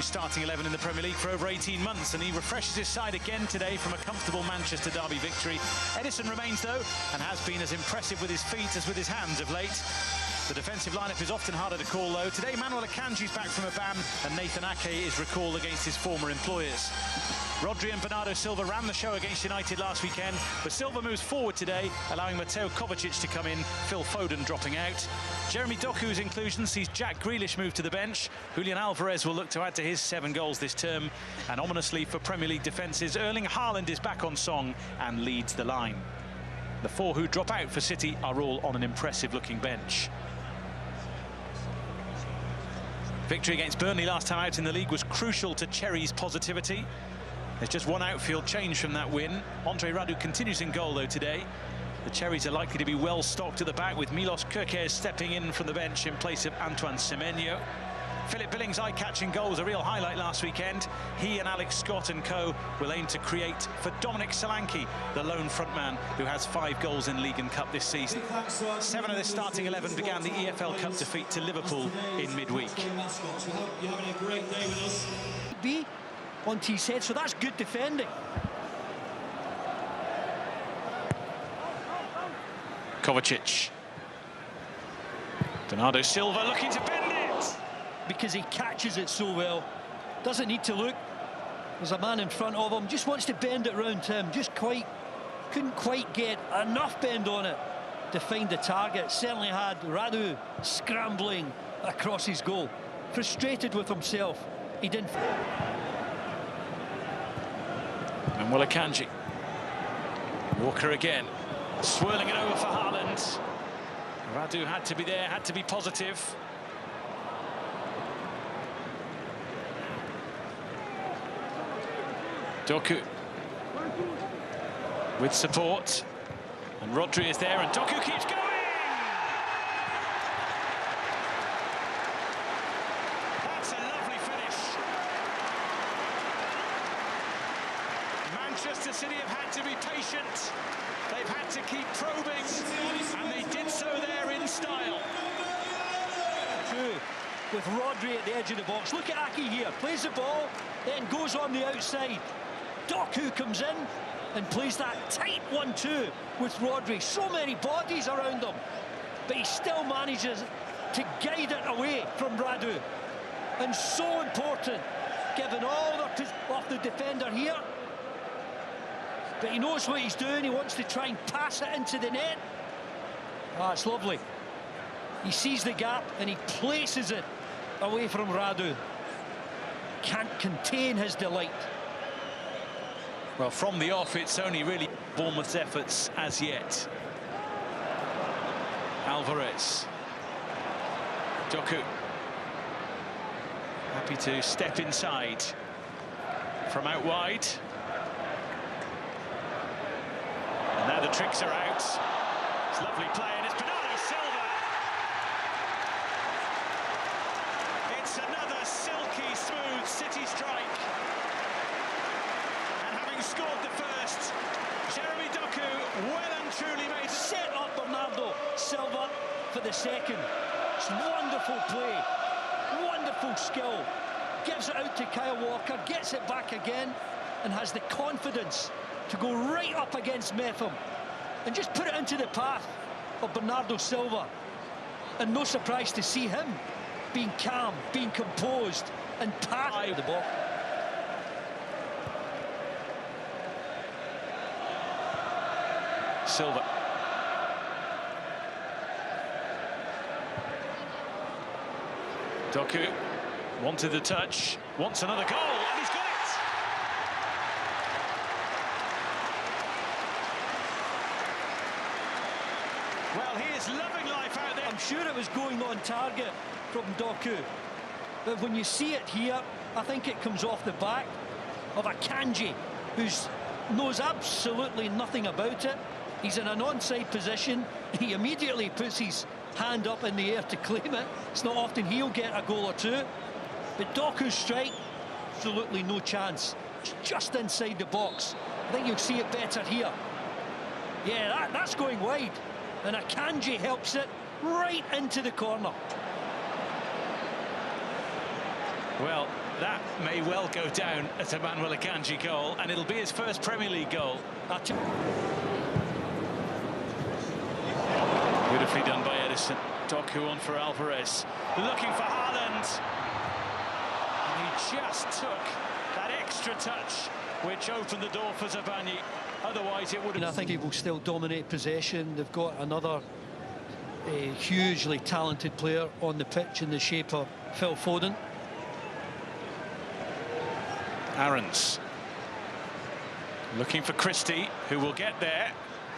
starting 11 in the Premier League for over 18 months, and he refreshes his side again today from a comfortable Manchester derby victory. Edison remains, though, and has been as impressive with his feet as with his hands of late. The defensive lineup is often harder to call, though. Today, Manuel Akanji's back from a ban, and Nathan Ake is recalled against his former employers. Rodri and Bernardo Silva ran the show against United last weekend, but Silva moves forward today, allowing Mateo Kovacic to come in, Phil Foden dropping out. Jeremy Doku's inclusion sees Jack Grealish move to the bench. Julian Alvarez will look to add to his 7 goals this term. And ominously for Premier League defences, Erling Haaland is back on song and leads the line. The 4 who drop out for City are all on an impressive-looking bench. Victory against Burnley last time out in the league was crucial to Cherry's positivity. There's just one outfield change from that win. Andre Radu continues in goal, though, today. The Cherries are likely to be well stocked at the back, with Milos Kerkez stepping in from the bench in place of Antoine Semenyo. Philip Billings' eye-catching goal was a real highlight last weekend. He and Alex Scott and co will aim to create for Dominic Solanke, the lone frontman who has 5 goals in League and Cup this season. 7 of this starting 11 began the EFL Cup defeat to Liverpool in midweek. B onto his head, so that's good defending. Kovacic. Bernardo Silva looking to bend it. Because he catches it so well. Doesn't need to look. There's a man in front of him. Just wants to bend it round him. Couldn't quite get enough bend on it to find the target. Certainly had Radu scrambling across his goal. Frustrated with himself. He didn't. Manuel Akanji. Walker again. Swirling it over for Haaland. Radu had to be there, had to be positive. Doku with support, and Rodri is there, and Doku keeps going. That's a lovely finish. Manchester City have had to be patient. They've had to keep probing, and they did so there in style. True. With Rodri at the edge of the box. Look at Ake here. Plays the ball, then goes on the outside. Doku comes in and plays that tight 1-2 with Rodri. So many bodies around him, but he still manages to guide it away from Radu. And so important, given all of the defender here. But he knows what he's doing. He wants to try and pass it into the net. Ah, it's lovely. He sees the gap and he places it away from Radu. Can't contain his delight. Well, from the off, it's only really Bournemouth's efforts as yet. Alvarez. Doku. Happy to step inside from out wide. And now the tricks are out. It's lovely play, and it's Bernardo Silva. It's another silky smooth City strike. Scored the first. Jeremy Doku well and truly made set up Bernardo Silva for the second. It's wonderful play, wonderful skill. Gives it out to Kyle Walker, gets it back again, and has the confidence to go right up against Metham and just put it into the path of Bernardo Silva. And no surprise to see him being calm, being composed, and pass the ball. Silva. Doku wanted the touch, wants another goal, and he's got it! Well, he is loving life out there. I'm sure it was going on target from Doku, but when you see it here, I think it comes off the back of Akanji, who knows absolutely nothing about it. He's in an onside position. He immediately puts his hand up in the air to claim it. It's not often he'll get a goal or two. But Doku's strike, absolutely no chance. It's just inside the box. I think you'll see it better here. Yeah, that's going wide. And Akanji helps it right into the corner. Well, That may well go down as a Manuel Akanji goal, and it'll be his first Premier League goal. Beautifully done by Edison. Doku on for Alvarez, looking for Haaland. And he just took that extra touch, which opened the door for Zabanyi. Otherwise, it would have... I think he will still dominate possession. They've got another hugely talented player on the pitch in the shape of Phil Foden. Aarons looking for Christie, who will get there,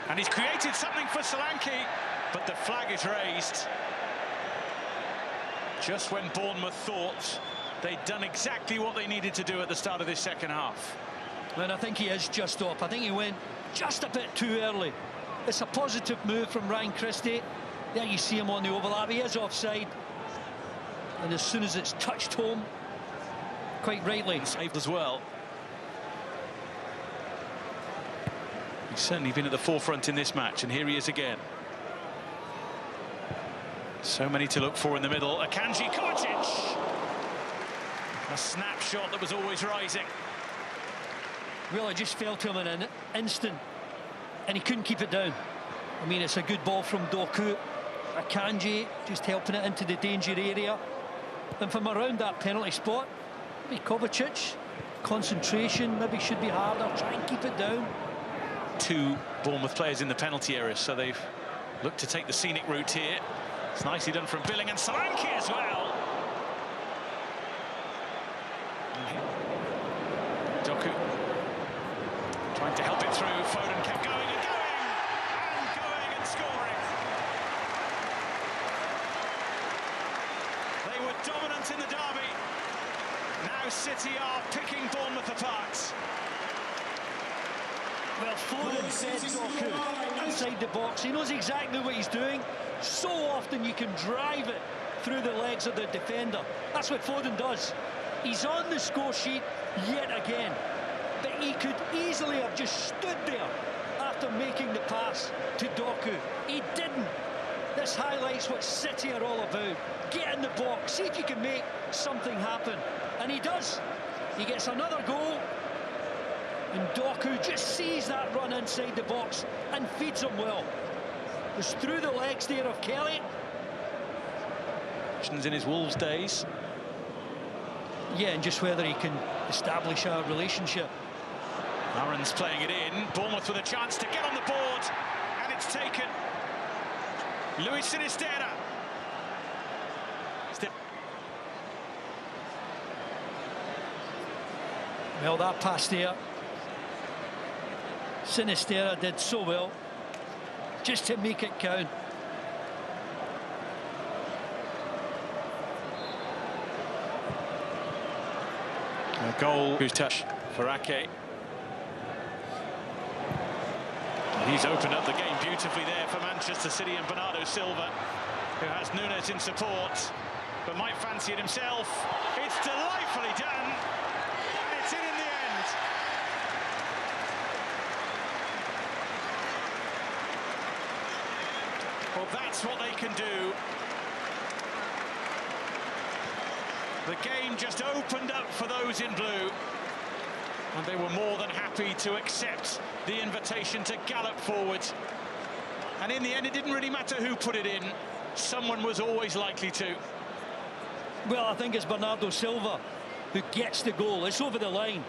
and he's created something for Solanke, but the flag is raised just when Bournemouth thought they'd done exactly what they needed to do at the start of this second half. And I think he is just up. I think he went just a bit too early. It's a positive move from Ryan Christie. There you see him on the overlap. He is offside, and as soon as it's touched home, quite rightly saved as well. He's certainly been at the forefront in this match, and here he is again. So many to look for in the middle. Akanji, Kovacic. A snapshot that was always rising. Well, it just fell to him in an instant, and he couldn't keep it down. I mean, it's a good ball from Doku. Akanji just helping it into the danger area. And from around that penalty spot, maybe Kovacic, concentration maybe should be harder, try and keep it down. Two Bournemouth players in the penalty area, so they've looked to take the scenic route here. It's nicely done from Billing, and Solanke as well. Doku trying to help it through. Foden kept going and going and scoring. They were dominant in the derby. Now City are picking Bournemouth apart. Well, Foden said Doku inside the box. He knows exactly what he's doing. So often you can drive it through the legs of the defender. That's what Foden does. He's on the score sheet yet again. But he could easily have just stood there after making the pass to Doku. He didn't. This highlights what City are all about. Get in the box, see if you can make something happen. And he does. He gets another goal. And Doku just sees that run inside the box and feeds him well. It was through the legs there of Kelly. In his Wolves days. Yeah, and just whether he can establish a relationship. Aaron's playing it in. Bournemouth with a chance to get on the board. And it's taken. Luis Sinisterra. Well, that pass there. Sinisterra did so well just to make it count. A goal whose touch for Ake. He's opened up the game beautifully there for Manchester City, and Bernardo Silva, who has Nunes in support, but might fancy it himself. It's delightfully done, and it's in the end. Well, that's what they can do. The game just opened up for those in blue, and they were more than happy to accept the invitation to gallop forward. And in the end, it didn't really matter who put it in. Someone was always likely to. Well, I think it's Bernardo Silva who gets the goal. It's over the line.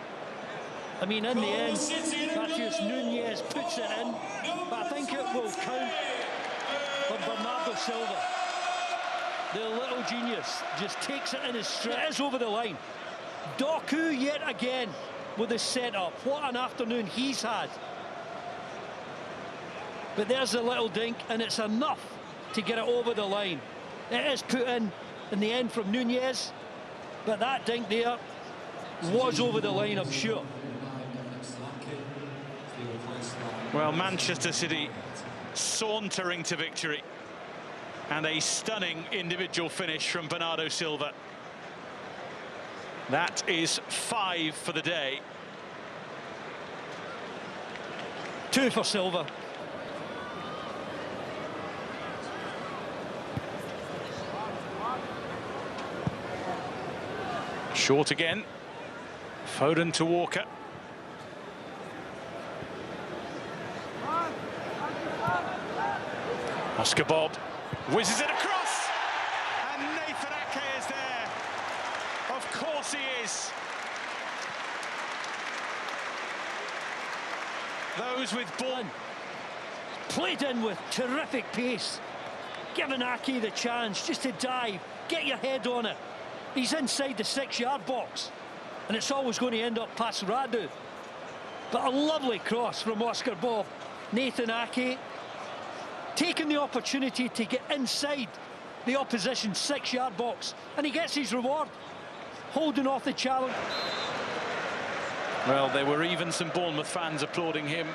I mean, in the end, Matheus Nunes puts it in, but I think it will count for Bernardo Silva. The little genius just takes it in his stride. It is over the line. Doku yet again with his setup. What an afternoon he's had. But there's a little dink, and it's enough to get it over the line. It is put in the end from Nunes, but that dink there was over the line, I'm sure. Well, Manchester City sauntering to victory, and a stunning individual finish from Bernardo Silva. That is 5 for the day. 2 for Silva. Short again. Foden to Walker. Oscar Bob whizzes it across, and Nathan Ake is there. Of course he is. Those with ball. Played in with terrific pace, giving Ake the chance just to dive, get your head on it. He's inside the 6-yard box, and it's always going to end up past Radu. But a lovely cross from Oscar Bob. Nathan Ake taking the opportunity to get inside the opposition 6-yard box, and he gets his reward, holding off the challenge. Well, there were even some Bournemouth fans applauding him